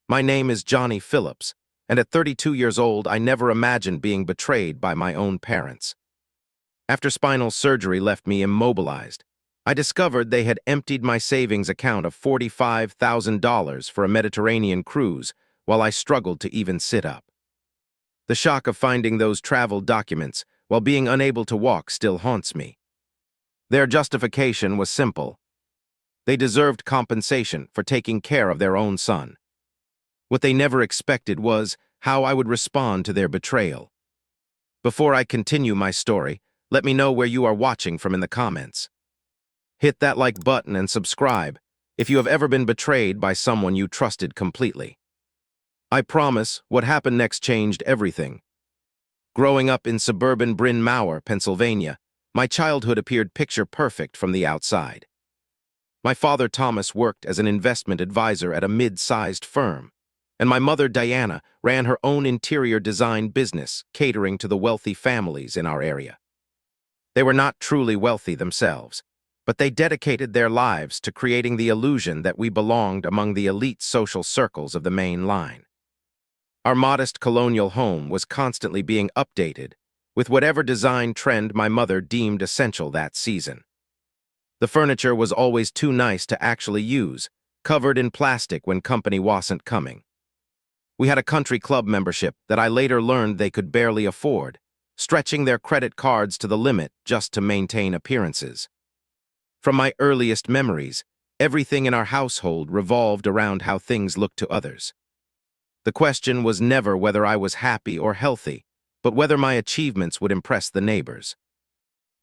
My name is Johnny Phillips, and at 32 years old, I never imagined being betrayed by my own parents. After spinal surgery left me immobilized, I discovered they had emptied my savings account of $45,000 for a Mediterranean cruise while I struggled to even sit up. The shock of finding those travel documents while being unable to walk still haunts me. Their justification was simple. They deserved compensation for taking care of their own son. What they never expected was how I would respond to their betrayal. Before I continue my story, let me know where you are watching from in the comments. Hit that like button and subscribe if you have ever been betrayed by someone you trusted completely. I promise what happened next changed everything. Growing up in suburban Bryn Mawr, Pennsylvania, my childhood appeared picture-perfect from the outside. My father, Thomas, worked as an investment advisor at a mid-sized firm, and my mother, Diana, ran her own interior design business, catering to the wealthy families in our area. They were not truly wealthy themselves, but they dedicated their lives to creating the illusion that we belonged among the elite social circles of the main line. Our modest colonial home was constantly being updated with whatever design trend my mother deemed essential that season. The furniture was always too nice to actually use, covered in plastic when company wasn't coming. We had a country club membership that I later learned they could barely afford, stretching their credit cards to the limit just to maintain appearances. From my earliest memories, everything in our household revolved around how things looked to others. The question was never whether I was happy or healthy, but whether my achievements would impress the neighbors.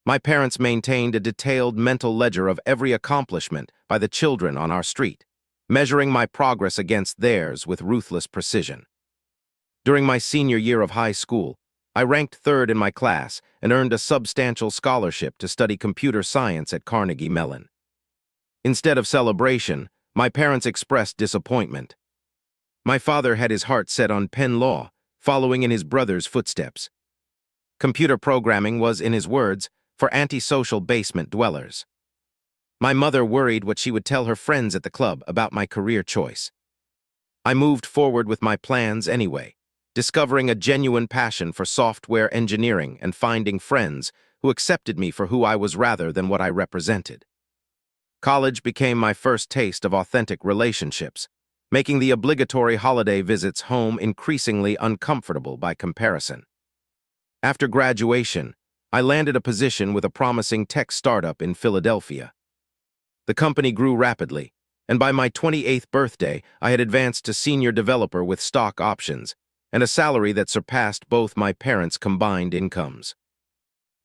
My parents maintained a detailed mental ledger of every accomplishment by the children on our street, measuring my progress against theirs with ruthless precision. During my senior year of high school, I ranked third in my class and earned a substantial scholarship to study computer science at Carnegie Mellon. Instead of celebration, my parents expressed disappointment. My father had his heart set on Penn Law, following in his brother's footsteps. Computer programming was, in his words, for antisocial basement dwellers. My mother worried what she would tell her friends at the club about my career choice. I moved forward with my plans anyway, discovering a genuine passion for software engineering and finding friends who accepted me for who I was rather than what I represented. College became my first taste of authentic relationships, making the obligatory holiday visits home increasingly uncomfortable by comparison. After graduation, I landed a position with a promising tech startup in Philadelphia. The company grew rapidly, and by my 28th birthday, I had advanced to senior developer with stock options and a salary that surpassed both my parents' combined incomes.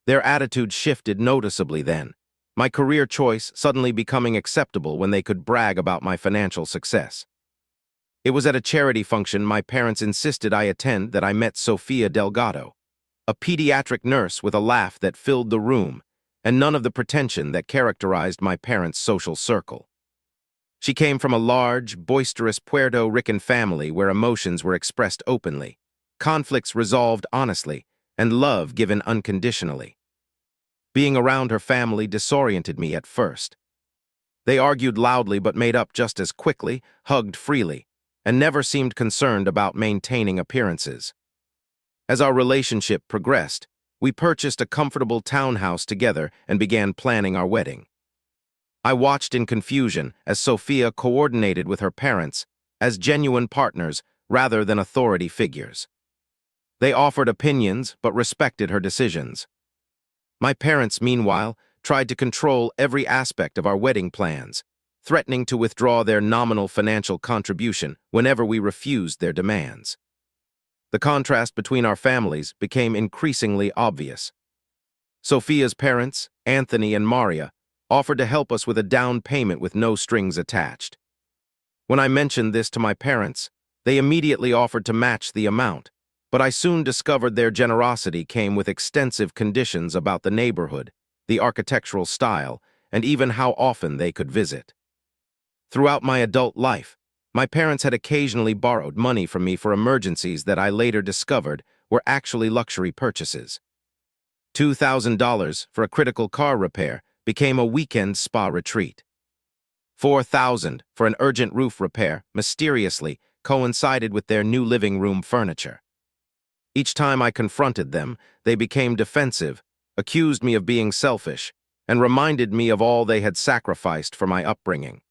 Their attitude shifted noticeably then, my career choice suddenly becoming acceptable when they could brag about my financial success. It was at a charity function my parents insisted I attend that I met Sophia Delgado, a pediatric nurse with a laugh that filled the room and none of the pretension that characterized my parents' social circle. She came from a large, boisterous Puerto Rican family where emotions were expressed openly, conflicts resolved honestly, and love given unconditionally. Being around her family disoriented me at first. They argued loudly but made up just as quickly, hugged freely, and never seemed concerned about maintaining appearances. As our relationship progressed, we purchased a comfortable townhouse together and began planning our wedding. I watched in confusion as Sophia coordinated with her parents as genuine partners rather than authority figures. They offered opinions but respected her decisions. My parents, meanwhile, tried to control every aspect of our wedding plans, threatening to withdraw their nominal financial contribution whenever we refused their demands. The contrast between our families became increasingly obvious. Sophia's parents, Anthony and Maria, offered to help us with a down payment with no strings attached. When I mentioned this to my parents, they immediately offered to match the amount, but I soon discovered their generosity came with extensive conditions about the neighborhood, the architectural style, and even how often they could visit. Throughout my adult life, my parents had occasionally borrowed money from me for emergencies that I later discovered were actually luxury purchases. $2,000 for a critical car repair became a weekend spa retreat. $4,000 for an urgent roof repair mysteriously coincided with their new living room furniture. Each time I confronted them, they became defensive, accused me of being selfish, and reminded me of all they had sacrificed for my upbringing.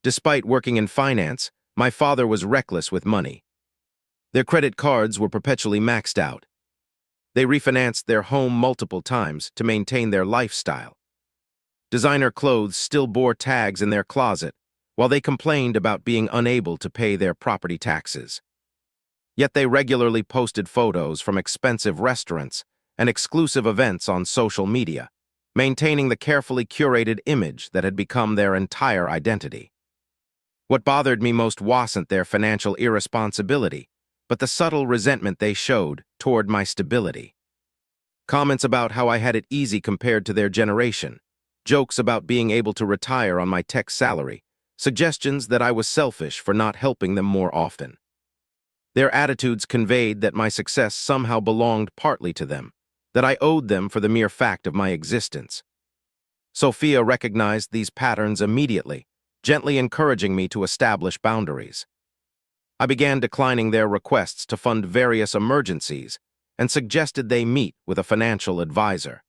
Despite working in finance, my father was reckless with money. Their credit cards were perpetually maxed out. They refinanced their home multiple times to maintain their lifestyle. Designer clothes still bore tags in their closet, while they complained about being unable to pay their property taxes. Yet they regularly posted photos from expensive restaurants and exclusive events on social media, maintaining the carefully curated image that had become their entire identity. What bothered me most wasn't their financial irresponsibility, but the subtle resentment they showed toward my stability. Comments about how I had it easy compared to their generation, jokes about being able to retire on my tech salary, suggestions that I was selfish for not helping them more often. Their attitudes conveyed that my success somehow belonged partly to them, that I owed them for the mere fact of my existence. Sophia recognized these patterns immediately, gently encouraging me to establish boundaries. I began declining their requests to fund various emergencies and suggested they meet with a financial advisor.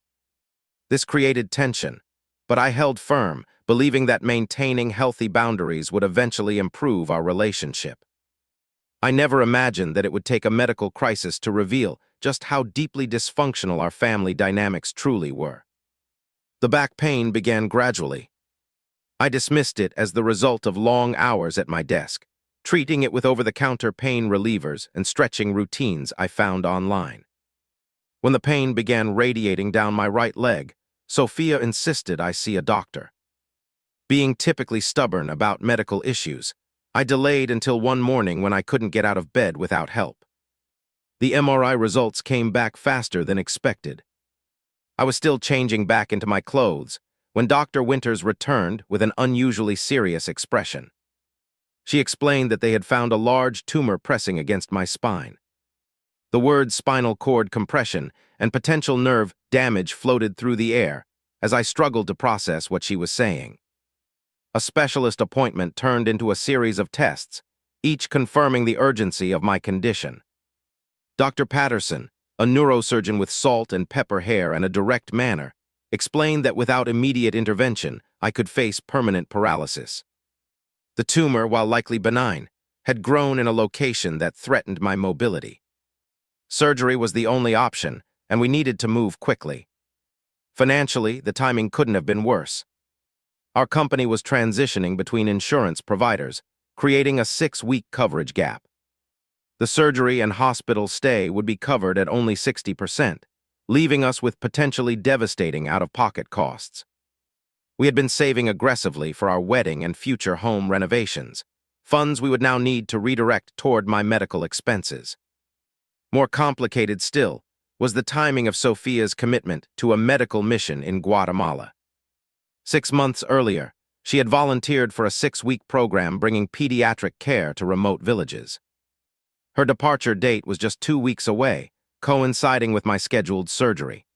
This created tension, but I held firm, believing that maintaining healthy boundaries would eventually improve our relationship. I never imagined that it would take a medical crisis to reveal just how deeply dysfunctional our family dynamics truly were. The back pain began gradually. I dismissed it as the result of long hours at my desk, treating it with over-the-counter pain relievers and stretching routines I found online. When the pain began radiating down my right leg, Sophia insisted I see a doctor. Being typically stubborn about medical issues, I delayed until one morning when I couldn't get out of bed without help. The MRI results came back faster than expected. I was still changing back into my clothes when Dr. Winters returned with an unusually serious expression. She explained that they had found a large tumor pressing against my spine. The words spinal cord compression and potential nerve damage floated through the air as I struggled to process what she was saying. A specialist appointment turned into a series of tests, each confirming the urgency of my condition. Dr. Patterson, a neurosurgeon with salt and pepper hair and a direct manner, explained that without immediate intervention, I could face permanent paralysis. The tumor, while likely benign, had grown in a location that threatened my mobility. Surgery was the only option, and we needed to move quickly. Financially, the timing couldn't have been worse. Our company was transitioning between insurance providers, creating a 6-week coverage gap. The surgery and hospital stay would be covered at only 60%, leaving us with potentially devastating out-of-pocket costs. We had been saving aggressively for our wedding and future home renovations, funds we would now need to redirect toward my medical expenses. More complicated still was the timing of Sophia's commitment to a medical mission in Guatemala. 6 months earlier, she had volunteered for a 6-week program bringing pediatric care to remote villages. Her departure date was just 2 weeks away, coinciding with my scheduled surgery.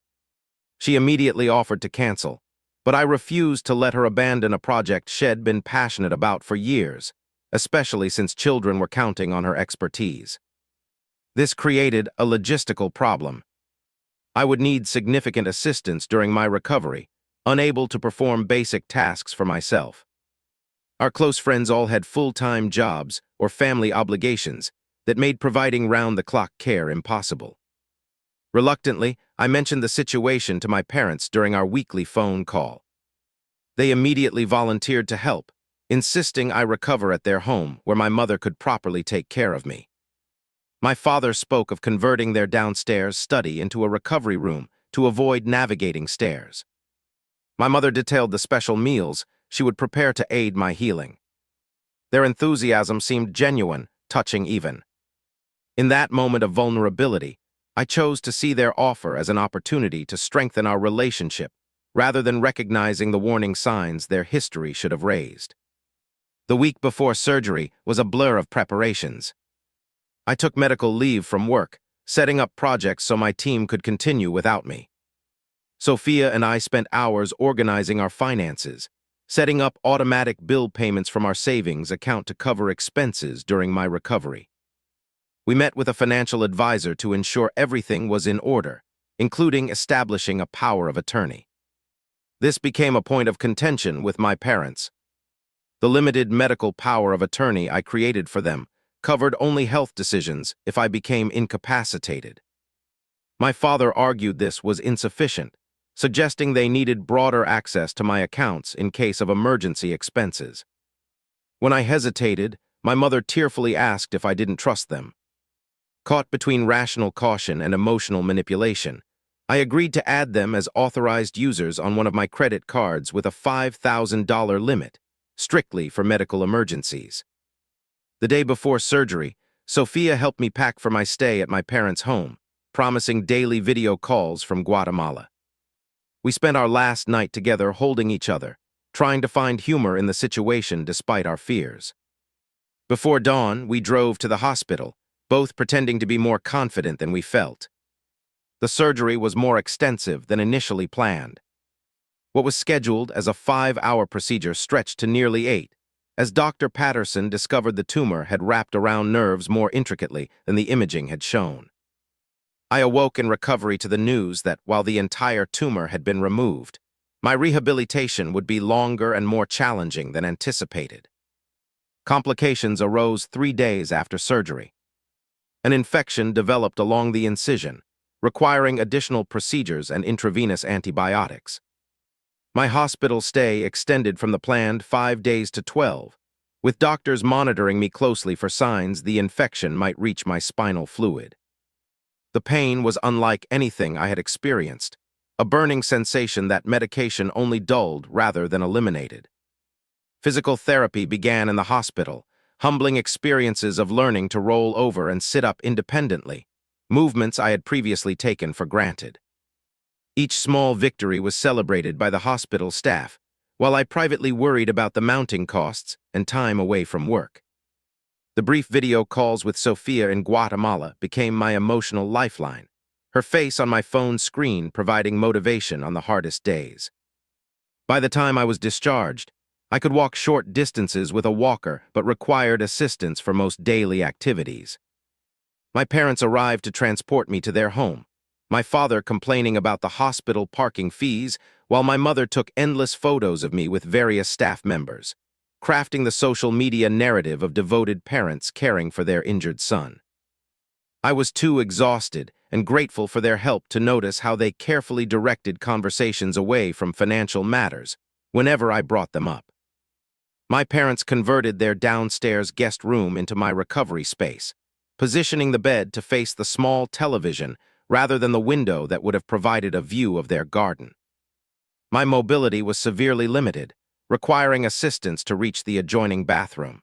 She immediately offered to cancel, but I refused to let her abandon a project she'd been passionate about for years, especially since children were counting on her expertise. This created a logistical problem. I would need significant assistance during my recovery, unable to perform basic tasks for myself. Our close friends all had full-time jobs or family obligations that made providing round-the-clock care impossible. Reluctantly, I mentioned the situation to my parents during our weekly phone call. They immediately volunteered to help, insisting I recover at their home where my mother could properly take care of me. My father spoke of converting their downstairs study into a recovery room to avoid navigating stairs. My mother detailed the special meals she would prepare to aid my healing. Their enthusiasm seemed genuine, touching even. In that moment of vulnerability, I chose to see their offer as an opportunity to strengthen our relationship rather than recognizing the warning signs their history should have raised. The week before surgery was a blur of preparations. I took medical leave from work, setting up projects so my team could continue without me. Sophia and I spent hours organizing our finances, setting up automatic bill payments from our savings account to cover expenses during my recovery. We met with a financial advisor to ensure everything was in order, including establishing a power of attorney. This became a point of contention with my parents. The limited medical power of attorney I created for them covered only health decisions if I became incapacitated. My father argued this was insufficient, suggesting they needed broader access to my accounts in case of emergency expenses. When I hesitated, my mother tearfully asked if I didn't trust them. Caught between rational caution and emotional manipulation, I agreed to add them as authorized users on one of my credit cards with a $5,000 limit, strictly for medical emergencies. The day before surgery, Sophia helped me pack for my stay at my parents' home, promising daily video calls from Guatemala. We spent our last night together holding each other, trying to find humor in the situation despite our fears. Before dawn, we drove to the hospital, both pretending to be more confident than we felt. The surgery was more extensive than initially planned. What was scheduled as a 5-hour procedure stretched to nearly 8, as Dr. Patterson discovered the tumor had wrapped around nerves more intricately than the imaging had shown. I awoke in recovery to the news that while the entire tumor had been removed, my rehabilitation would be longer and more challenging than anticipated. Complications arose 3 days after surgery. An infection developed along the incision, requiring additional procedures and intravenous antibiotics. My hospital stay extended from the planned 5 days to 12, with doctors monitoring me closely for signs the infection might reach my spinal fluid. The pain was unlike anything I had experienced, a burning sensation that medication only dulled rather than eliminated. Physical therapy began in the hospital, humbling experiences of learning to roll over and sit up independently, movements I had previously taken for granted. Each small victory was celebrated by the hospital staff, while I privately worried about the mounting costs and time away from work. The brief video calls with Sophia in Guatemala became my emotional lifeline, her face on my phone's screen providing motivation on the hardest days. By the time I was discharged, I could walk short distances with a walker but required assistance for most daily activities. My parents arrived to transport me to their home, my father complaining about the hospital parking fees while my mother took endless photos of me with various staff members, crafting the social media narrative of devoted parents caring for their injured son. I was too exhausted and grateful for their help to notice how they carefully directed conversations away from financial matters whenever I brought them up. My parents converted their downstairs guest room into my recovery space, positioning the bed to face the small television rather than the window that would have provided a view of their garden. My mobility was severely limited, requiring assistance to reach the adjoining bathroom.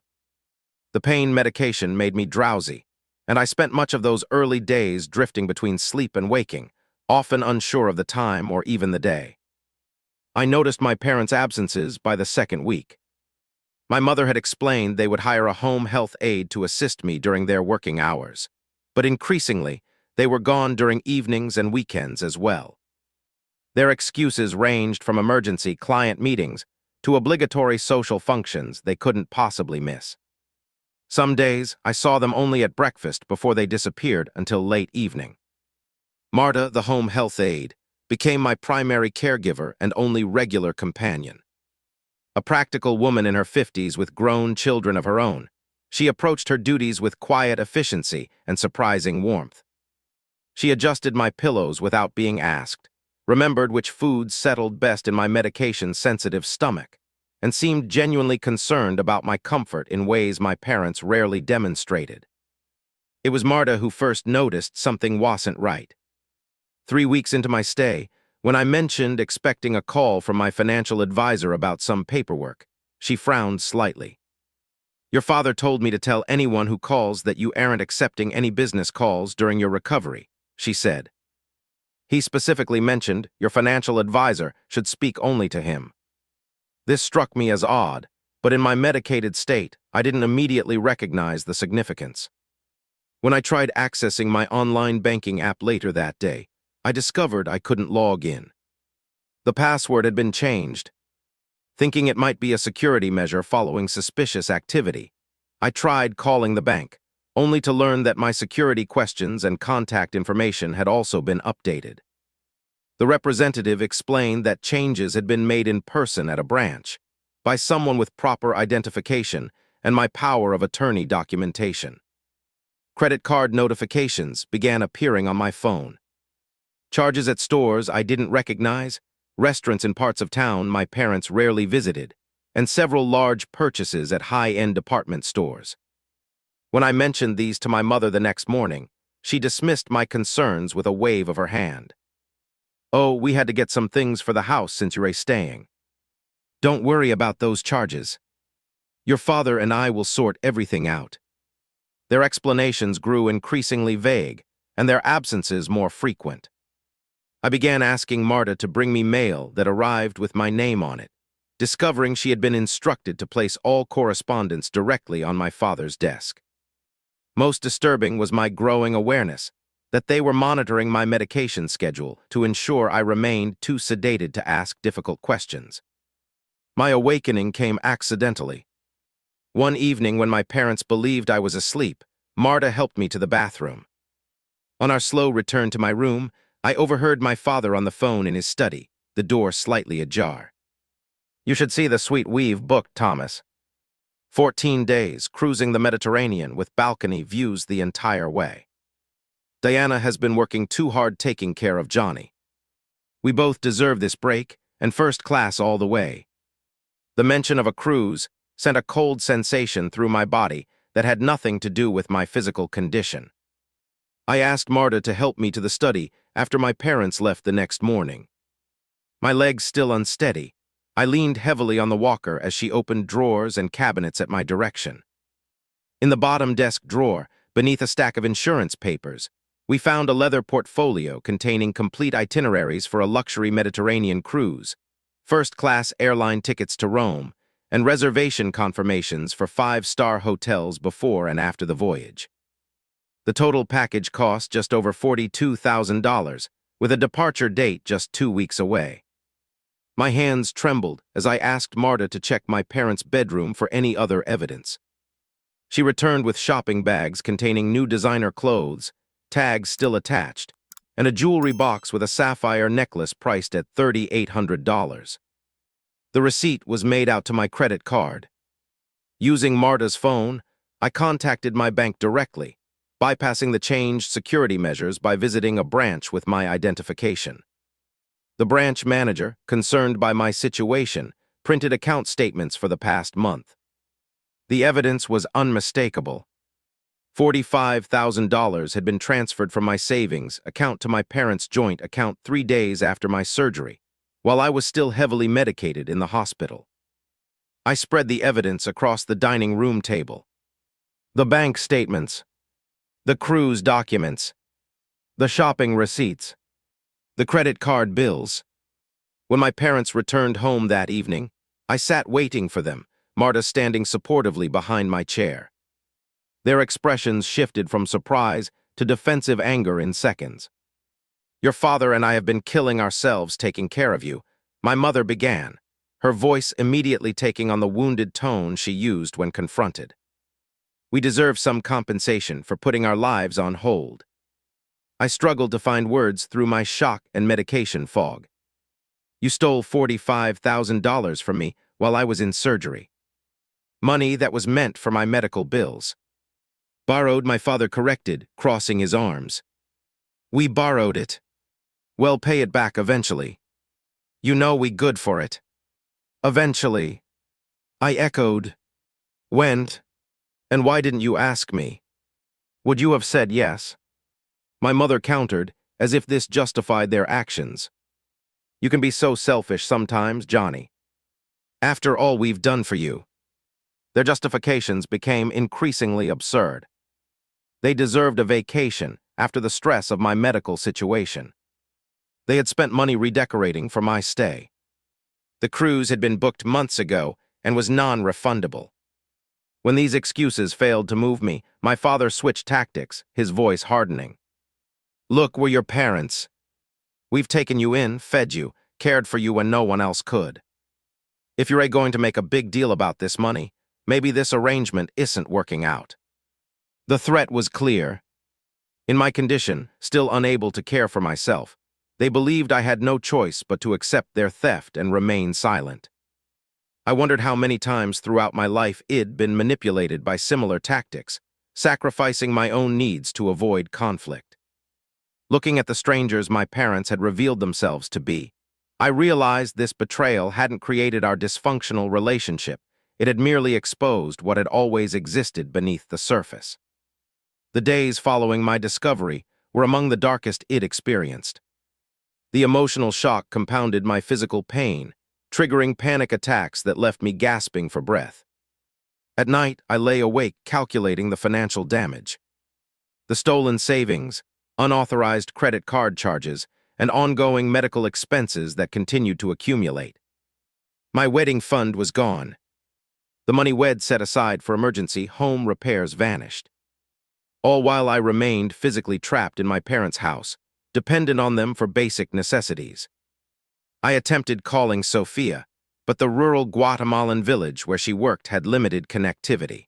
The pain medication made me drowsy, and I spent much of those early days drifting between sleep and waking, often unsure of the time or even the day. I noticed my parents' absences by the second week. My mother had explained they would hire a home health aide to assist me during their working hours, but increasingly, they were gone during evenings and weekends as well. Their excuses ranged from emergency client meetings to obligatory social functions they couldn't possibly miss. Some days, I saw them only at breakfast before they disappeared until late evening. Marta, the home health aide, became my primary caregiver and only regular companion. A practical woman in her 50s with grown children of her own, she approached her duties with quiet efficiency and surprising warmth. She adjusted my pillows without being asked, remembered which foods settled best in my medication-sensitive stomach, and seemed genuinely concerned about my comfort in ways my parents rarely demonstrated. It was Marta who first noticed something wasn't right. 3 weeks into my stay, when I mentioned expecting a call from my financial advisor about some paperwork, she frowned slightly. "Your father told me to tell anyone who calls that you aren't accepting any business calls during your recovery," she said. "He specifically mentioned your financial advisor should speak only to him." This struck me as odd, but in my medicated state, I didn't immediately recognize the significance. When I tried accessing my online banking app later that day, I discovered I couldn't log in. The password had been changed. Thinking it might be a security measure following suspicious activity, I tried calling the bank, only to learn that my security questions and contact information had also been updated. The representative explained that changes had been made in person at a branch, by someone with proper identification and my power of attorney documentation. Credit card notifications began appearing on my phone. Charges at stores I didn't recognize, restaurants in parts of town my parents rarely visited, and several large purchases at high-end department stores. When I mentioned these to my mother the next morning, she dismissed my concerns with a wave of her hand. "Oh, we had to get some things for the house since you're staying. Don't worry about those charges. Your father and I will sort everything out." Their explanations grew increasingly vague, and their absences more frequent. I began asking Marta to bring me mail that arrived with my name on it, discovering she had been instructed to place all correspondence directly on my father's desk. Most disturbing was my growing awareness that they were monitoring my medication schedule to ensure I remained too sedated to ask difficult questions. My awakening came accidentally. One evening when my parents believed I was asleep, Marta helped me to the bathroom. On our slow return to my room, I overheard my father on the phone in his study, the door slightly ajar. "You should see the suite we've booked, Thomas. 14 days, cruising the Mediterranean with balcony views the entire way. Diana has been working too hard taking care of Johnny. We both deserve this break, and first class all the way." The mention of a cruise sent a cold sensation through my body that had nothing to do with my physical condition. I asked Marta to help me to the study after my parents left the next morning. My legs still unsteady, I leaned heavily on the walker as she opened drawers and cabinets at my direction. In the bottom desk drawer, beneath a stack of insurance papers, we found a leather portfolio containing complete itineraries for a luxury Mediterranean cruise, first-class airline tickets to Rome, and reservation confirmations for 5-star hotels before and after the voyage. The total package cost just over $42,000, with a departure date just 2 weeks away. My hands trembled as I asked Marta to check my parents' bedroom for any other evidence. She returned with shopping bags containing new designer clothes, tags still attached, and a jewelry box with a sapphire necklace priced at $3,800. The receipt was made out to my credit card. Using Marta's phone, I contacted my bank directly, bypassing the changed security measures by visiting a branch with my identification. The branch manager, concerned by my situation, printed account statements for the past month. The evidence was unmistakable. $45,000 had been transferred from my savings account to my parents' joint account 3 days after my surgery, while I was still heavily medicated in the hospital. I spread the evidence across the dining room table. The bank statements, the cruise documents, the shopping receipts, the credit card bills. When my parents returned home that evening, I sat waiting for them, Marta standing supportively behind my chair. Their expressions shifted from surprise to defensive anger in seconds. "Your father and I have been killing ourselves taking care of you," my mother began, her voice immediately taking on the wounded tone she used when confronted. "We deserve some compensation for putting our lives on hold." I struggled to find words through my shock and medication fog. "You stole $45,000 from me while I was in surgery. Money that was meant for my medical bills." "Borrowed," my father corrected, crossing his arms. "We borrowed it. Well, pay it back eventually. You know we good for it." "Eventually." I echoed. "When? And why didn't you ask me? Would you have said yes?" My mother countered, as if this justified their actions. "You can be so selfish sometimes, Johnny. After all we've done for you." Their justifications became increasingly absurd. They deserved a vacation after the stress of my medical situation. They had spent money redecorating for my stay. The cruise had been booked months ago and was non-refundable. When these excuses failed to move me, my father switched tactics, his voice hardening. "Look, we're your parents. We've taken you in, fed you, cared for you when no one else could. If you're going to make a big deal about this money, maybe this arrangement isn't working out. The threat was clear. In my condition, still unable to care for myself, they believed I had no choice but to accept their theft and remain silent. I wondered how many times throughout my life I'd been manipulated by similar tactics, sacrificing my own needs to avoid conflict. Looking at the strangers my parents had revealed themselves to be, I realized this betrayal hadn't created our dysfunctional relationship. It had merely exposed what had always existed beneath the surface. The days following my discovery were among the darkest I'd experienced. The emotional shock compounded my physical pain, triggering panic attacks that left me gasping for breath. At night, I lay awake calculating the financial damage. The stolen savings, unauthorized credit card charges, and ongoing medical expenses that continued to accumulate. My wedding fund was gone. The money we'd set aside for emergency home repairs vanished. All while I remained physically trapped in my parents' house, dependent on them for basic necessities. I attempted calling Sophia, but the rural Guatemalan village where she worked had limited connectivity.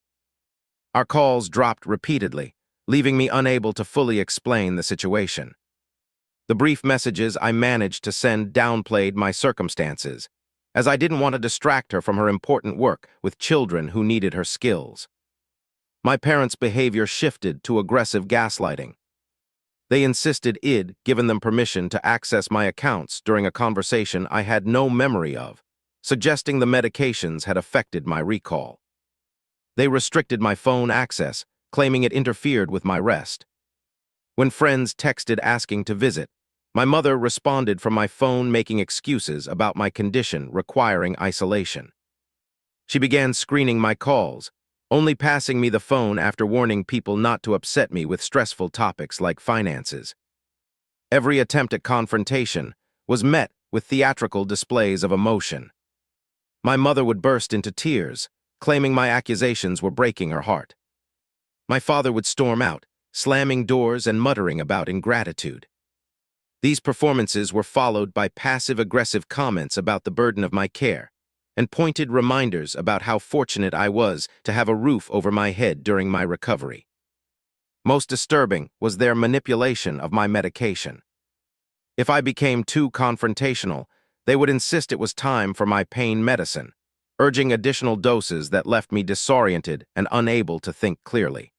Our calls dropped repeatedly, leaving me unable to fully explain the situation. The brief messages I managed to send downplayed my circumstances, as I didn't want to distract her from her important work with children who needed her skills. My parents' behavior shifted to aggressive gaslighting. They insisted I'd given them permission to access my accounts during a conversation I had no memory of, suggesting the medications had affected my recall. They restricted my phone access, claiming it interfered with my rest. When friends texted asking to visit, my mother responded from my phone making excuses about my condition requiring isolation. She began screening my calls, only passing me the phone after warning people not to upset me with stressful topics like finances. Every attempt at confrontation was met with theatrical displays of emotion. My mother would burst into tears, claiming my accusations were breaking her heart. My father would storm out, slamming doors and muttering about ingratitude. These performances were followed by passive-aggressive comments about the burden of my care, and pointed reminders about how fortunate I was to have a roof over my head during my recovery. Most disturbing was their manipulation of my medication. If I became too confrontational, they would insist it was time for my pain medicine, urging additional doses that left me disoriented and unable to think clearly.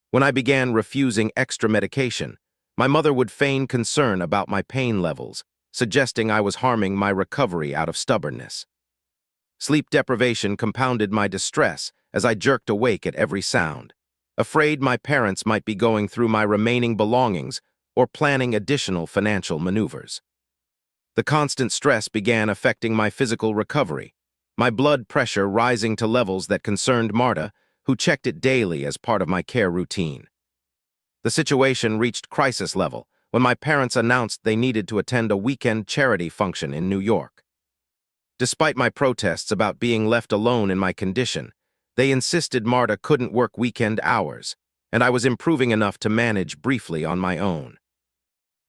When I began refusing extra medication, my mother would feign concern about my pain levels, suggesting I was harming my recovery out of stubbornness. Sleep deprivation compounded my distress as I jerked awake at every sound, afraid my parents might be going through my remaining belongings or planning additional financial maneuvers. The constant stress began affecting my physical recovery, my blood pressure rising to levels that concerned Marta, who checked it daily as part of my care routine. The situation reached crisis level when my parents announced they needed to attend a weekend charity function in New York. Despite my protests about being left alone in my condition, they insisted Marta couldn't work weekend hours, and I was improving enough to manage briefly on my own.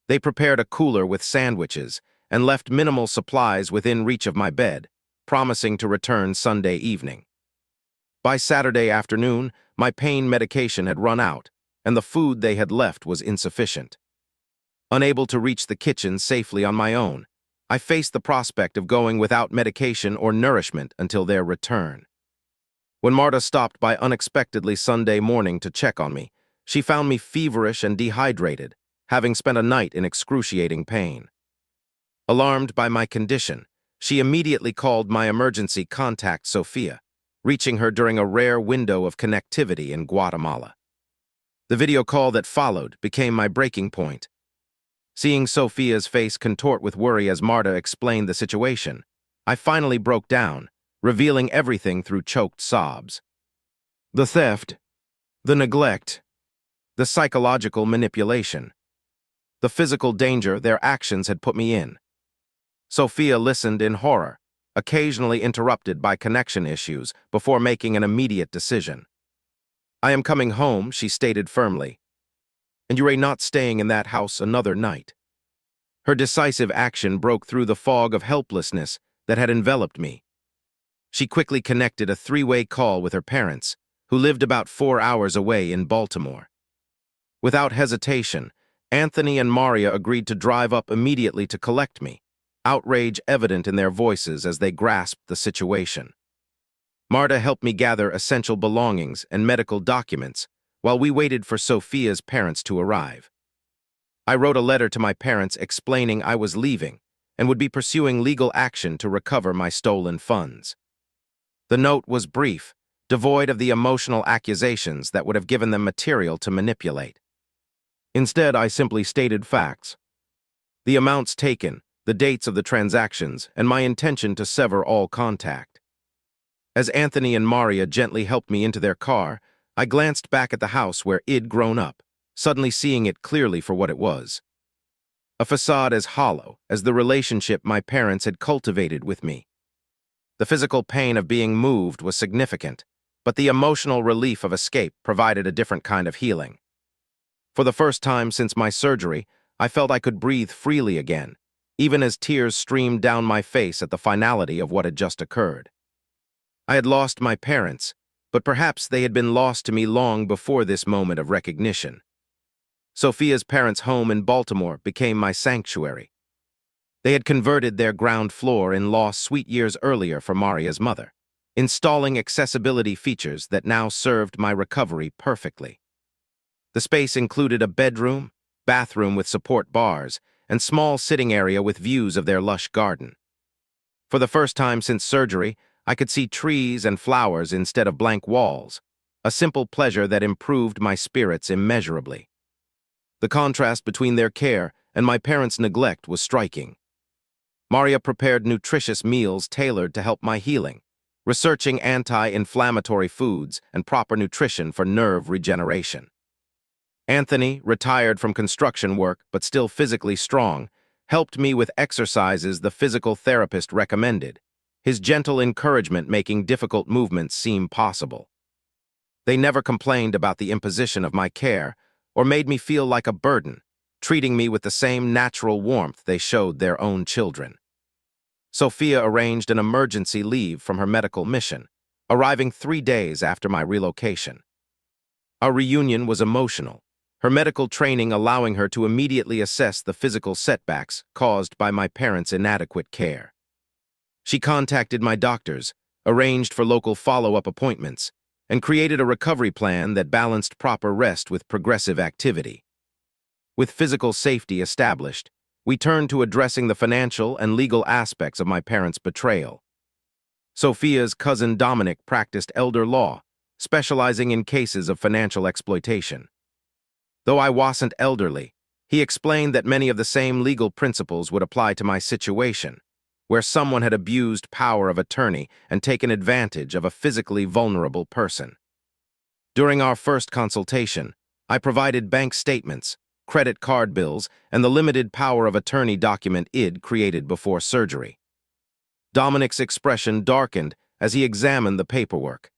They prepared a cooler with sandwiches and left minimal supplies within reach of my bed, promising to return Sunday evening. By Saturday afternoon, my pain medication had run out, and the food they had left was insufficient. Unable to reach the kitchen safely on my own, I faced the prospect of going without medication or nourishment until their return. When Marta stopped by unexpectedly Sunday morning to check on me, she found me feverish and dehydrated, having spent a night in excruciating pain. Alarmed by my condition, she immediately called my emergency contact Sophia, reaching her during a rare window of connectivity in Guatemala. The video call that followed became my breaking point. Seeing Sophia's face contort with worry as Marta explained the situation, I finally broke down, revealing everything through choked sobs. The theft, the neglect, the psychological manipulation, the physical danger their actions had put me in. Sophia listened in horror, occasionally interrupted by connection issues before making an immediate decision. "I am coming home," she stated firmly, "and you are not staying in that house another night." Her decisive action broke through the fog of helplessness that had enveloped me. She quickly connected a three-way call with her parents, who lived about 4 hours away in Baltimore. Without hesitation, Anthony and Maria agreed to drive up immediately to collect me, outrage evident in their voices as they grasped the situation. Marta helped me gather essential belongings and medical documents while we waited for Sophia's parents to arrive. I wrote a letter to my parents explaining I was leaving and would be pursuing legal action to recover my stolen funds. The note was brief, devoid of the emotional accusations that would have given them material to manipulate. Instead, I simply stated facts: the amounts taken, the dates of the transactions, and my intention to sever all contact. As Anthony and Maria gently helped me into their car, I glanced back at the house where I'd grown up, suddenly seeing it clearly for what it was. A facade as hollow as the relationship my parents had cultivated with me. The physical pain of being moved was significant, but the emotional relief of escape provided a different kind of healing. For the first time since my surgery, I felt I could breathe freely again, even as tears streamed down my face at the finality of what had just occurred. I had lost my parents, but perhaps they had been lost to me long before this moment of recognition. Sophia's parents' home in Baltimore became my sanctuary. They had converted their ground floor-in-law suite years earlier for Maria's mother, installing accessibility features that now served my recovery perfectly. The space included a bedroom, bathroom with support bars, and small sitting area with views of their lush garden. For the first time since surgery, I could see trees and flowers instead of blank walls, a simple pleasure that improved my spirits immeasurably. The contrast between their care and my parents' neglect was striking. Maria prepared nutritious meals tailored to help my healing, researching anti-inflammatory foods and proper nutrition for nerve regeneration. Anthony, retired from construction work but still physically strong, helped me with exercises the physical therapist recommended, his gentle encouragement making difficult movements seem possible. They never complained about the imposition of my care or made me feel like a burden, treating me with the same natural warmth they showed their own children. Sophia arranged an emergency leave from her medical mission, arriving 3 days after my relocation. Our reunion was emotional, her medical training allowing her to immediately assess the physical setbacks caused by my parents' inadequate care. She contacted my doctors, arranged for local follow-up appointments, and created a recovery plan that balanced proper rest with progressive activity. With physical safety established, we turned to addressing the financial and legal aspects of my parents' betrayal. Sophia's cousin Dominic practiced elder law, specializing in cases of financial exploitation. Though I wasn't elderly, he explained that many of the same legal principles would apply to my situation, where someone had abused power of attorney and taken advantage of a physically vulnerable person. During our first consultation, I provided bank statements, credit card bills, and the limited power of attorney document I'd created before surgery. Dominic's expression darkened as he examined the paperwork.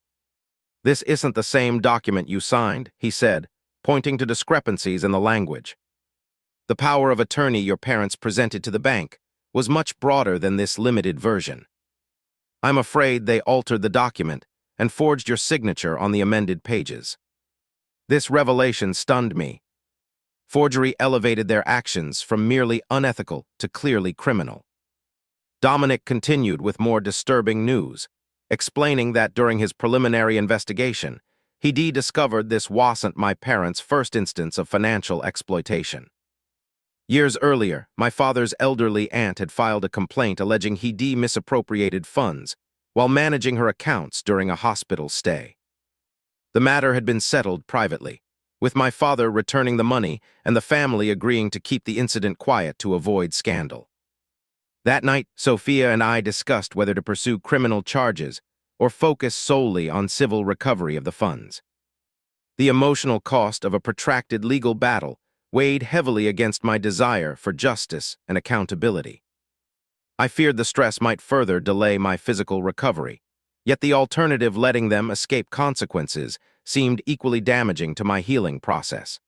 "This isn't the same document you signed," he said, pointing to discrepancies in the language. "The power of attorney your parents presented to the bank was much broader than this limited version. I'm afraid they altered the document and forged your signature on the amended pages." This revelation stunned me. Forgery elevated their actions from merely unethical to clearly criminal. Dominic continued with more disturbing news, explaining that during his preliminary investigation, he discovered this wasn't my parents' first instance of financial exploitation. Years earlier, my father's elderly aunt had filed a complaint alleging he misappropriated funds while managing her accounts during a hospital stay. The matter had been settled privately, with my father returning the money and the family agreeing to keep the incident quiet to avoid scandal. That night, Sophia and I discussed whether to pursue criminal charges or focus solely on civil recovery of the funds. The emotional cost of a protracted legal battle weighed heavily against my desire for justice and accountability. I feared the stress might further delay my physical recovery, yet the alternative, letting them escape consequences, seemed equally damaging to my healing process.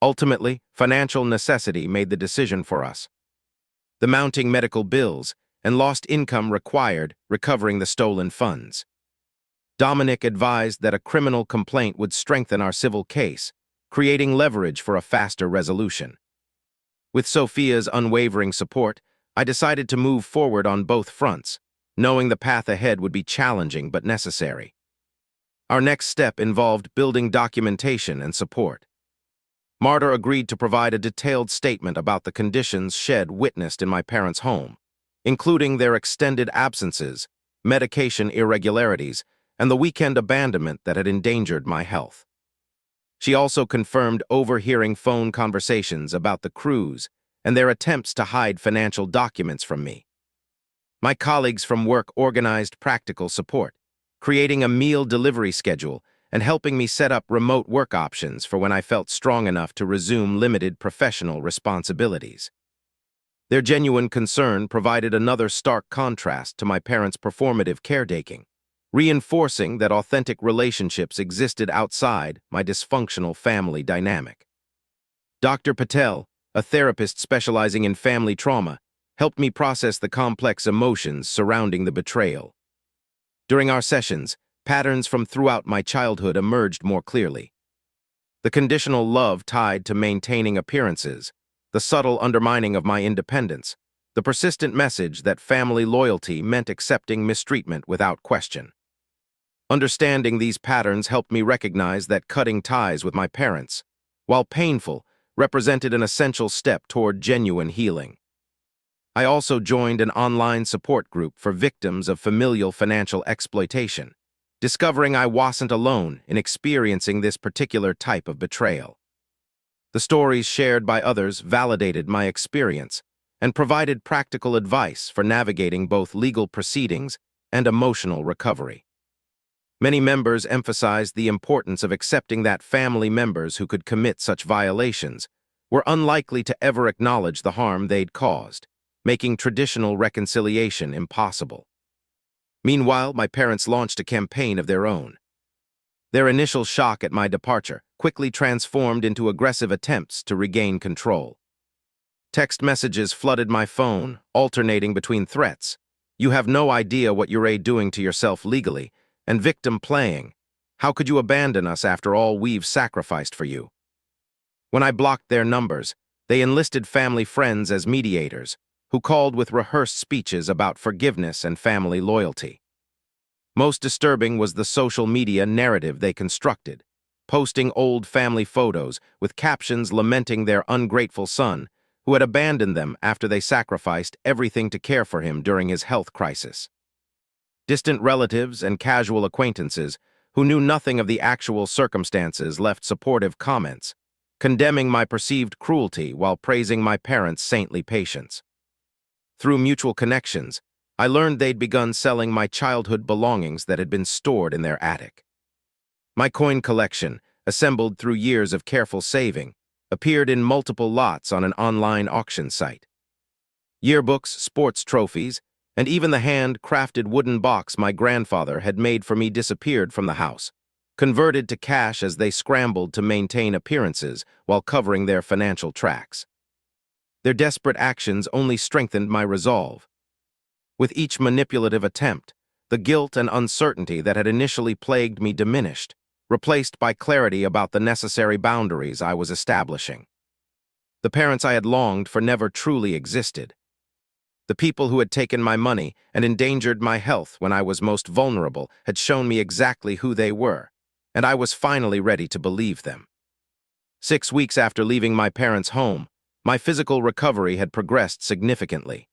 Ultimately, financial necessity made the decision for us. The mounting medical bills and lost income required recovering the stolen funds. Dominic advised that a criminal complaint would strengthen our civil case, creating leverage for a faster resolution. With Sophia's unwavering support, I decided to move forward on both fronts, knowing the path ahead would be challenging but necessary. Our next step involved building documentation and support. Marta agreed to provide a detailed statement about the conditions Shed witnessed in my parents' home, including their extended absences, medication irregularities, and the weekend abandonment that had endangered my health. She also confirmed overhearing phone conversations about the crews and their attempts to hide financial documents from me. My colleagues from work organized practical support, creating a meal delivery schedule and helping me set up remote work options for when I felt strong enough to resume limited professional responsibilities. Their genuine concern provided another stark contrast to my parents' performative caretaking, reinforcing that authentic relationships existed outside my dysfunctional family dynamic. Dr. Patel, a therapist specializing in family trauma, helped me process the complex emotions surrounding the betrayal. During our sessions, patterns from throughout my childhood emerged more clearly. The conditional love tied to maintaining appearances, the subtle undermining of my independence, the persistent message that family loyalty meant accepting mistreatment without question. Understanding these patterns helped me recognize that cutting ties with my parents, while painful, represented an essential step toward genuine healing. I also joined an online support group for victims of familial financial exploitation, discovering I wasn't alone in experiencing this particular type of betrayal. The stories shared by others validated my experience and provided practical advice for navigating both legal proceedings and emotional recovery. Many members emphasized the importance of accepting that family members who could commit such violations were unlikely to ever acknowledge the harm they'd caused, making traditional reconciliation impossible. Meanwhile, my parents launched a campaign of their own. Their initial shock at my departure quickly transformed into aggressive attempts to regain control. Text messages flooded my phone, alternating between threats, "You have no idea what you're doing to yourself legally," and victim playing, "How could you abandon us after all we've sacrificed for you?" When I blocked their numbers, they enlisted family friends as mediators, who called with rehearsed speeches about forgiveness and family loyalty. Most disturbing was the social media narrative they constructed, posting old family photos with captions lamenting their ungrateful son, who had abandoned them after they sacrificed everything to care for him during his health crisis. Distant relatives and casual acquaintances who knew nothing of the actual circumstances left supportive comments, condemning my perceived cruelty while praising my parents' saintly patience. Through mutual connections, I learned they'd begun selling my childhood belongings that had been stored in their attic. My coin collection, assembled through years of careful saving, appeared in multiple lots on an online auction site. Yearbooks, sports trophies, and even the hand-crafted wooden box my grandfather had made for me disappeared from the house, converted to cash as they scrambled to maintain appearances while covering their financial tracks. Their desperate actions only strengthened my resolve. With each manipulative attempt, the guilt and uncertainty that had initially plagued me diminished, replaced by clarity about the necessary boundaries I was establishing. The parents I had longed for never truly existed. The people who had taken my money and endangered my health when I was most vulnerable had shown me exactly who they were, and I was finally ready to believe them. 6 weeks after leaving my parents' home, my physical recovery had progressed significantly.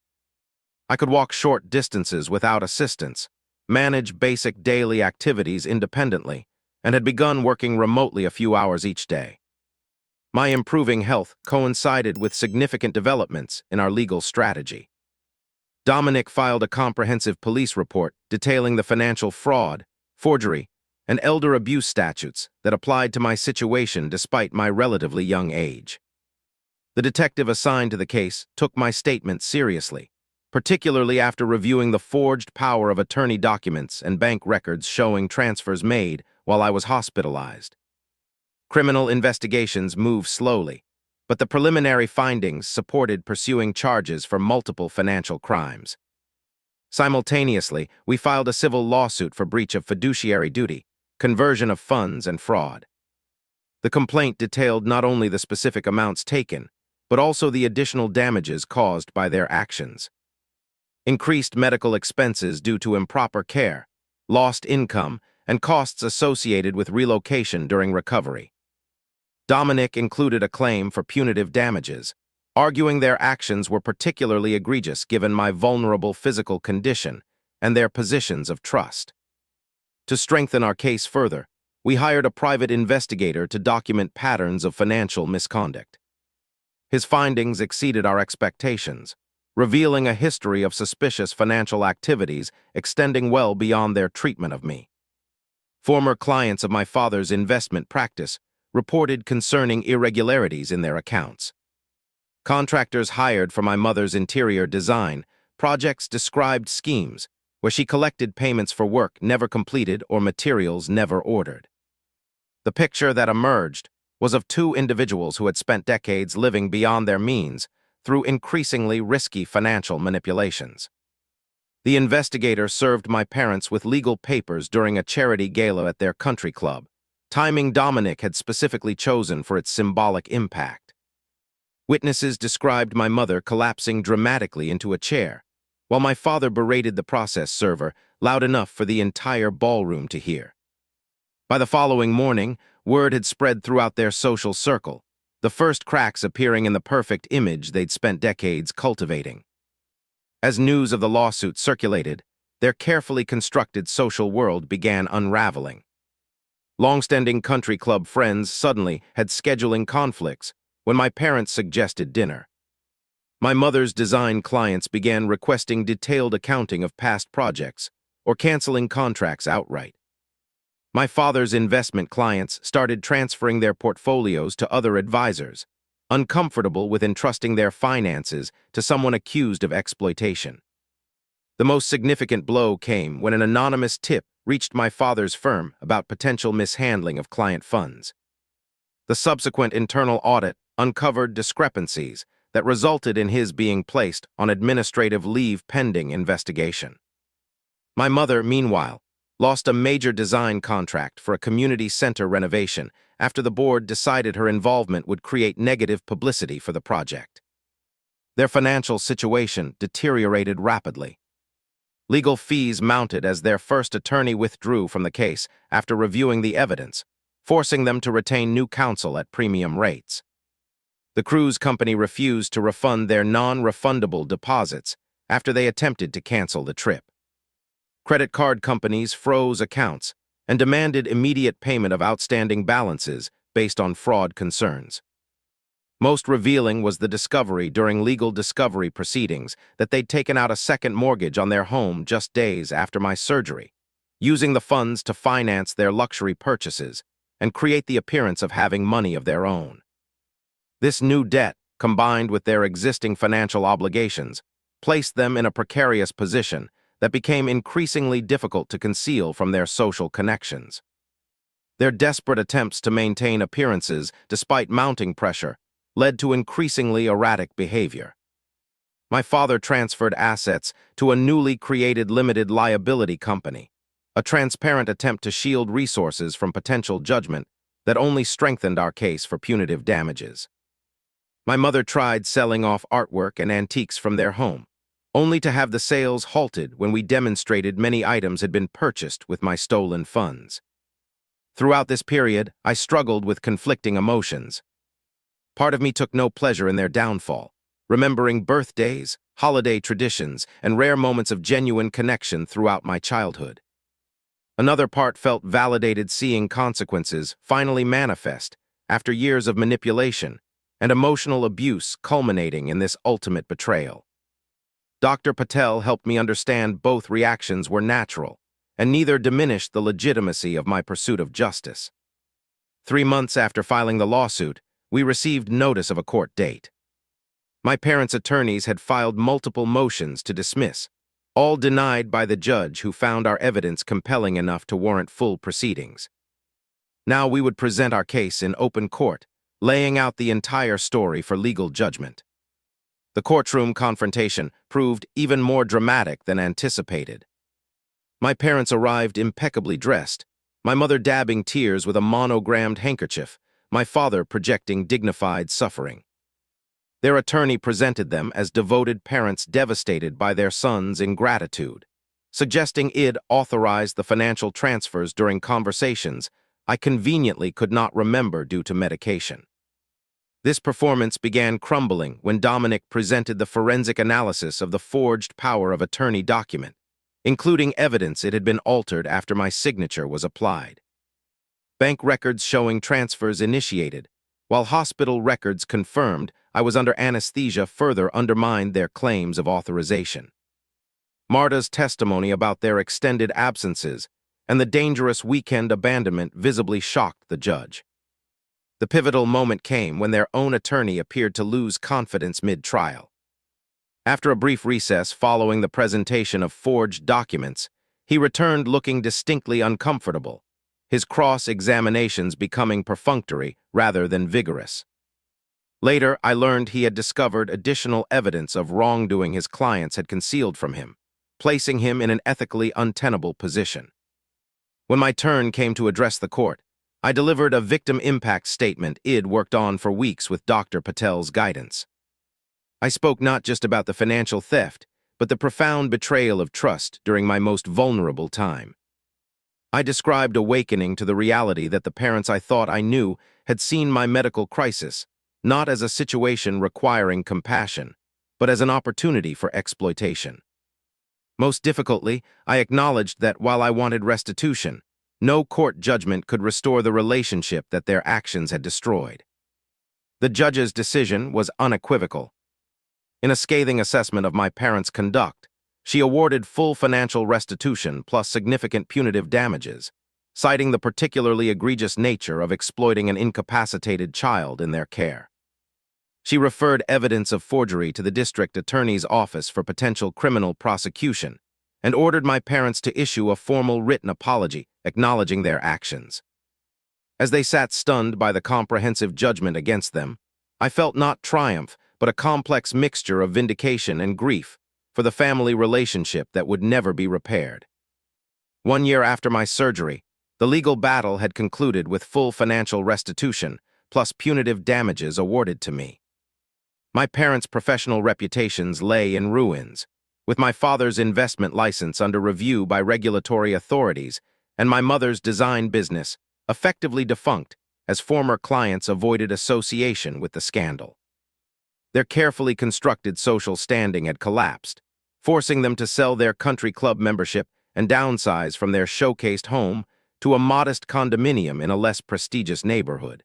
I could walk short distances without assistance, manage basic daily activities independently, and had begun working remotely a few hours each day. My improving health coincided with significant developments in our legal strategy. Dominic filed a comprehensive police report detailing the financial fraud, forgery, and elder abuse statutes that applied to my situation despite my relatively young age. The detective assigned to the case took my statement seriously, particularly after reviewing the forged power of attorney documents and bank records showing transfers made while I was hospitalized. Criminal investigations moved slowly, but the preliminary findings supported pursuing charges for multiple financial crimes. Simultaneously, we filed a civil lawsuit for breach of fiduciary duty, conversion of funds, and fraud. The complaint detailed not only the specific amounts taken, but also the additional damages caused by their actions. Increased medical expenses due to improper care, lost income, and costs associated with relocation during recovery. Dominic included a claim for punitive damages, arguing their actions were particularly egregious given my vulnerable physical condition and their positions of trust. To strengthen our case further, we hired a private investigator to document patterns of financial misconduct. His findings exceeded our expectations, revealing a history of suspicious financial activities extending well beyond their treatment of me. Former clients of my father's investment practice reported concerning irregularities in their accounts. Contractors hired for my mother's interior design projects described schemes where she collected payments for work never completed or materials never ordered. The picture that emerged was of two individuals who had spent decades living beyond their means through increasingly risky financial manipulations. The investigator served my parents with legal papers during a charity gala at their country club, timing Dominic had specifically chosen for its symbolic impact. Witnesses described my mother collapsing dramatically into a chair, while my father berated the process server loud enough for the entire ballroom to hear. By the following morning, word had spread throughout their social circle, the first cracks appearing in the perfect image they'd spent decades cultivating. As news of the lawsuit circulated, their carefully constructed social world began unraveling. Long-standing country club friends suddenly had scheduling conflicts when my parents suggested dinner. My mother's design clients began requesting detailed accounting of past projects or canceling contracts outright. My father's investment clients started transferring their portfolios to other advisors, uncomfortable with entrusting their finances to someone accused of exploitation. The most significant blow came when an anonymous tip reached my father's firm about potential mishandling of client funds. The subsequent internal audit uncovered discrepancies that resulted in his being placed on administrative leave pending investigation. My mother, meanwhile, lost a major design contract for a community center renovation after the board decided her involvement would create negative publicity for the project. Their financial situation deteriorated rapidly. Legal fees mounted as their first attorney withdrew from the case after reviewing the evidence, forcing them to retain new counsel at premium rates. The cruise company refused to refund their non-refundable deposits after they attempted to cancel the trip. Credit card companies froze accounts and demanded immediate payment of outstanding balances based on fraud concerns. Most revealing was the discovery during legal discovery proceedings that they'd taken out a second mortgage on their home just days after my surgery, using the funds to finance their luxury purchases and create the appearance of having money of their own. This new debt, combined with their existing financial obligations, placed them in a precarious position that became increasingly difficult to conceal from their social connections. Their desperate attempts to maintain appearances despite mounting pressure led to increasingly erratic behavior. My father transferred assets to a newly created limited liability company, a transparent attempt to shield resources from potential judgment that only strengthened our case for punitive damages. My mother tried selling off artwork and antiques from their home, only to have the sales halted when we demonstrated many items had been purchased with my stolen funds. Throughout this period, I struggled with conflicting emotions. Part of me took no pleasure in their downfall, remembering birthdays, holiday traditions, and rare moments of genuine connection throughout my childhood. Another part felt validated seeing consequences finally manifest after years of manipulation and emotional abuse culminating in this ultimate betrayal. Dr. Patel helped me understand both reactions were natural, and neither diminished the legitimacy of my pursuit of justice. 3 months after filing the lawsuit, we received notice of a court date. My parents' attorneys had filed multiple motions to dismiss, all denied by the judge who found our evidence compelling enough to warrant full proceedings. Now we would present our case in open court, laying out the entire story for legal judgment. The courtroom confrontation proved even more dramatic than anticipated. My parents arrived impeccably dressed, my mother dabbing tears with a monogrammed handkerchief, my father projecting dignified suffering. Their attorney presented them as devoted parents devastated by their son's ingratitude, suggesting id authorized the financial transfers during conversations I conveniently could not remember due to medication. This performance began crumbling when Dominic presented the forensic analysis of the forged power of attorney document, including evidence it had been altered after my signature was applied. Bank records showing transfers initiated, while hospital records confirmed I was under anesthesia further undermined their claims of authorization. Marta's testimony about their extended absences and the dangerous weekend abandonment visibly shocked the judge. The pivotal moment came when their own attorney appeared to lose confidence mid-trial. After a brief recess following the presentation of forged documents, he returned looking distinctly uncomfortable, his cross-examinations becoming perfunctory rather than vigorous. Later, I learned he had discovered additional evidence of wrongdoing his clients had concealed from him, placing him in an ethically untenable position. When my turn came to address the court, I delivered a victim impact statement id worked on for weeks with Dr. Patel's guidance. I spoke not just about the financial theft, but the profound betrayal of trust during my most vulnerable time. I described awakening to the reality that the parents I thought I knew had seen my medical crisis, not as a situation requiring compassion, but as an opportunity for exploitation. Most difficultly, I acknowledged that while I wanted restitution, no court judgment could restore the relationship that their actions had destroyed. The judge's decision was unequivocal. In a scathing assessment of my parents' conduct, she awarded full financial restitution plus significant punitive damages, citing the particularly egregious nature of exploiting an incapacitated child in their care. She referred evidence of forgery to the district attorney's office for potential criminal prosecution and ordered my parents to issue a formal written apology acknowledging their actions. As they sat stunned by the comprehensive judgment against them, I felt not triumph, but a complex mixture of vindication and grief for the family relationship that would never be repaired. 1 year after my surgery, the legal battle had concluded with full financial restitution plus punitive damages awarded to me. My parents' professional reputations lay in ruins, with my father's investment license under review by regulatory authorities and my mother's design business effectively defunct as former clients avoided association with the scandal. Their carefully constructed social standing had collapsed, forcing them to sell their country club membership and downsize from their showcased home to a modest condominium in a less prestigious neighborhood.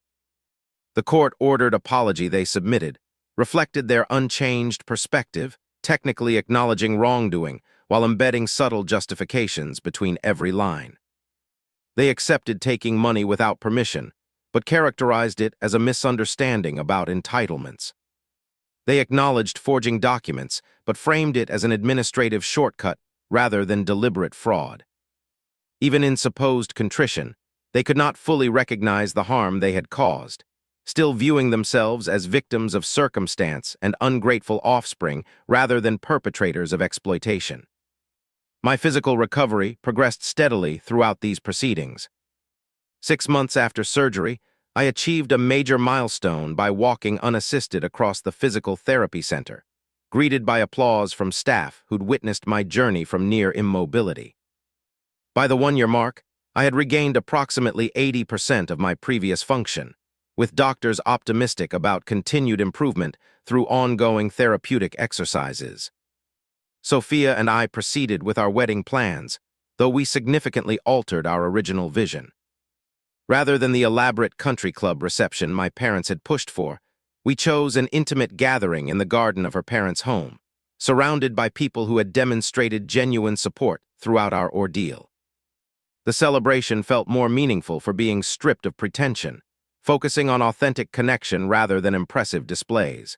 The court-ordered apology they submitted reflected their unchanged perspective, technically acknowledging wrongdoing while embedding subtle justifications between every line. They accepted taking money without permission, but characterized it as a misunderstanding about entitlements. They acknowledged forging documents, but framed it as an administrative shortcut rather than deliberate fraud. Even in supposed contrition, they could not fully recognize the harm they had caused, still viewing themselves as victims of circumstance and ungrateful offspring rather than perpetrators of exploitation. My physical recovery progressed steadily throughout these proceedings. 6 months after surgery, I achieved a major milestone by walking unassisted across the physical therapy center, greeted by applause from staff who'd witnessed my journey from near immobility. By the 1-year mark, I had regained approximately 80% of my previous function, with doctors optimistic about continued improvement through ongoing therapeutic exercises. Sophia and I proceeded with our wedding plans, though we significantly altered our original vision. Rather than the elaborate country club reception my parents had pushed for, we chose an intimate gathering in the garden of her parents' home, surrounded by people who had demonstrated genuine support throughout our ordeal. The celebration felt more meaningful for being stripped of pretension, focusing on authentic connection rather than impressive displays.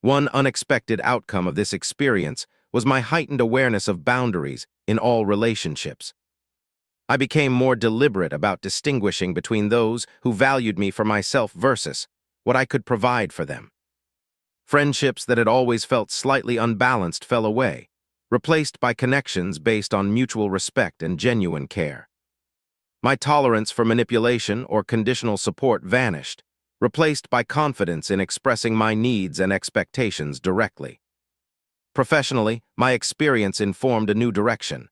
One unexpected outcome of this experience was my heightened awareness of boundaries in all relationships. I became more deliberate about distinguishing between those who valued me for myself versus what I could provide for them. Friendships that had always felt slightly unbalanced fell away, replaced by connections based on mutual respect and genuine care. My tolerance for manipulation or conditional support vanished, replaced by confidence in expressing my needs and expectations directly. Professionally, my experience informed a new direction.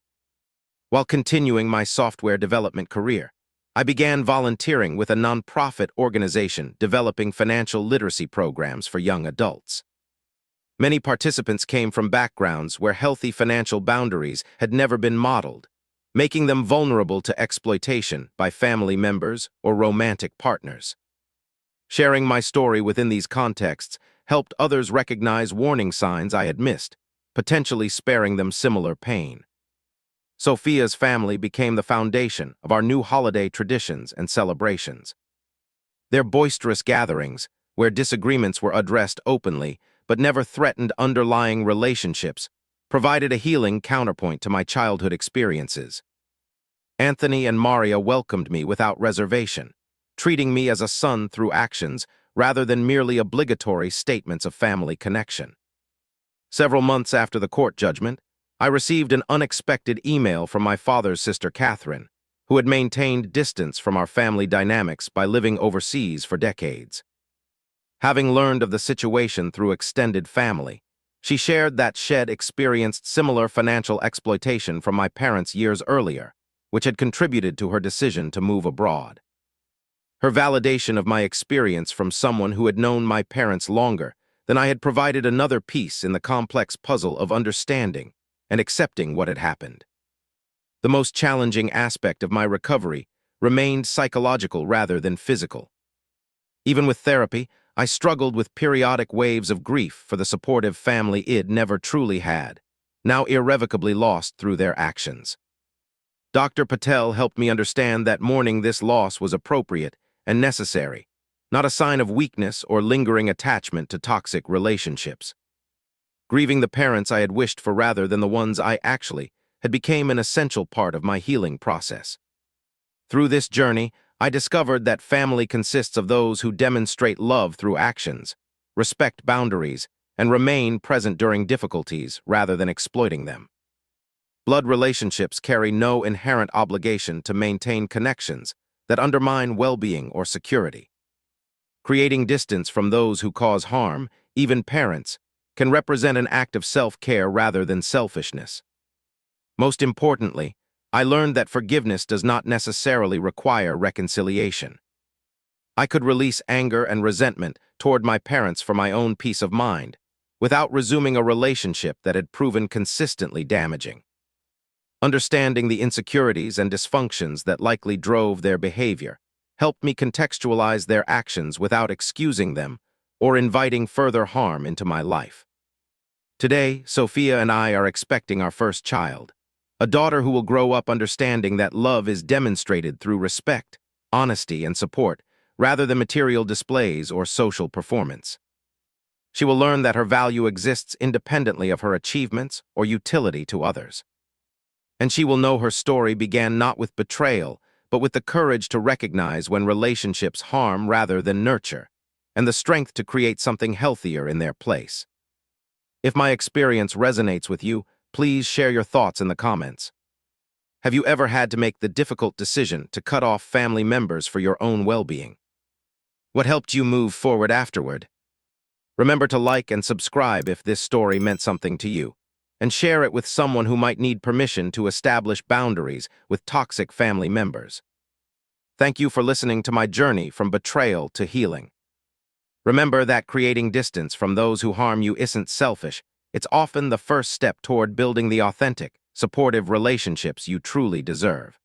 While continuing my software development career, I began volunteering with a nonprofit organization developing financial literacy programs for young adults. Many participants came from backgrounds where healthy financial boundaries had never been modeled, making them vulnerable to exploitation by family members or romantic partners. Sharing my story within these contexts helped others recognize warning signs I had missed, potentially sparing them similar pain. Sophia's family became the foundation of our new holiday traditions and celebrations. Their boisterous gatherings, where disagreements were addressed openly but never threatened underlying relationships, provided a healing counterpoint to my childhood experiences. Anthony and Maria welcomed me without reservation, treating me as a son through actions rather than merely obligatory statements of family connection. Several months after the court judgment, I received an unexpected email from my father's sister Catherine, who had maintained distance from our family dynamics by living overseas for decades. Having learned of the situation through extended family, she shared that she'd experienced similar financial exploitation from my parents years earlier, which had contributed to her decision to move abroad. Her validation of my experience from someone who had known my parents longer than I had provided another piece in the complex puzzle of understanding and accepting what had happened. The most challenging aspect of my recovery remained psychological rather than physical. Even with therapy, I struggled with periodic waves of grief for the supportive family I'd never truly had, now irrevocably lost through their actions. Dr. Patel helped me understand that mourning this loss was appropriate and necessary, not a sign of weakness or lingering attachment to toxic relationships. Grieving the parents I had wished for rather than the ones I actually had became an essential part of my healing process. Through this journey, I discovered that family consists of those who demonstrate love through actions, respect boundaries, and remain present during difficulties rather than exploiting them. Blood relationships carry no inherent obligation to maintain connections that undermine well-being or security. Creating distance from those who cause harm, even parents, can represent an act of self-care rather than selfishness. Most importantly, I learned that forgiveness does not necessarily require reconciliation. I could release anger and resentment toward my parents for my own peace of mind, without resuming a relationship that had proven consistently damaging. Understanding the insecurities and dysfunctions that likely drove their behavior helped me contextualize their actions without excusing them or inviting further harm into my life. Today, Sophia and I are expecting our first child, a daughter who will grow up understanding that love is demonstrated through respect, honesty, and support, rather than material displays or social performance. She will learn that her value exists independently of her achievements or utility to others. And she will know her story began not with betrayal, but with the courage to recognize when relationships harm rather than nurture, and the strength to create something healthier in their place. If my experience resonates with you, please share your thoughts in the comments. Have you ever had to make the difficult decision to cut off family members for your own well-being? What helped you move forward afterward? Remember to like and subscribe if this story meant something to you, and share it with someone who might need permission to establish boundaries with toxic family members. Thank you for listening to my journey from betrayal to healing. Remember that creating distance from those who harm you isn't selfish. It's often the first step toward building the authentic, supportive relationships you truly deserve.